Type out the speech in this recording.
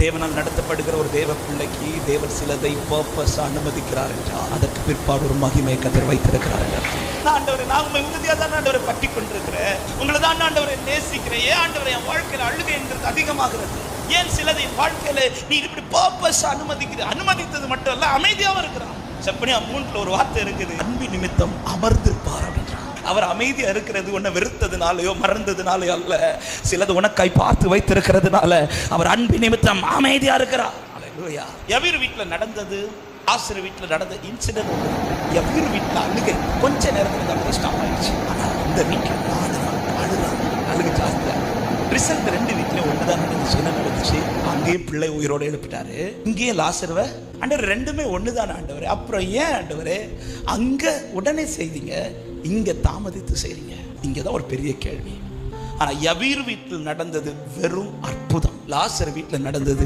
தேவனால் நடத்தப்படுகிற ஒரு தேவ பிள்ளைக்கு தேவன் சிலதை பர்பஸ் அனுமதிக்கிறார் என்றால் அதற்கு பிற்பாடு ஒரு மகிமை கத்தர் வைத்திருக்கிறார். ஆண்டவரே, நான் உண்மை உறுதியாக தான் ஆண்டவரை பற்றி கொண்டிருக்கிறேன், உங்களை தான் ஆண்டவரை நேசிக்கிறேன். ஏன் ஆண்டவரை என் வாழ்க்கையில் அழுகை என்கிறது அதிகமாகிறது? ஏன் சிலதை என் வாழ்க்கையில நீ இப்படி பர்பஸ் அனுமதித்தது மட்டும் அல்ல, அமைதியாகவும் இருக்கிறான். செப்பனியா 3 ஒரு வார்த்தை இருக்குது, அன்பு நிமித்தம் அமர்ந்திருப்பார் அப்படின்றான். அவர் அமைதியா இருக்கிறது உன்னை வெறுத்ததுனாலயோ மறந்ததுனாலயோ அல்ல, சிலது உனக்காய் பார்த்து வைத்திருக்கிறதுனால அவர் அன்பு நிமித்தம் அமைதியா இருக்கிறார். அல்லேலூயா. எவீர் வீட்டில் நடந்தது, ஆசிரியர் வீட்டில் நடந்த இன்சிடென்ட். எவீர் வீட்டில் அழுகை கொஞ்ச நேரத்தில் தான் ஸ்டாப் ஆயிடுச்சு. ஆனால் இந்த வீட்டில் 4 நாள் அழுகை ஜாஸ்தியா. ரிசல்ட் 2 வீட்லையும் ஒன்றுதான் நடந்துச்சு. என்ன நடந்துச்சு? அங்கேயும் பிள்ளை உயிரோடு எழுப்பிட்டாரு, இங்கேயும் லாசருவை. ஆண்டவர் 2மே ஒண்ணுதான் ஆண்டவரே. அப்புறம் ஏன் ஆண்டவரே அங்க உடனே செய்தீங்க, இங்க தாமதித்து செய்றீங்க? இங்கதான் ஒரு பெரிய கேள்வி. ஆனா யவீர் வீட்டில் நடந்தது வெறும் அற்புதம், லாசர் வீட்டில் நடந்தது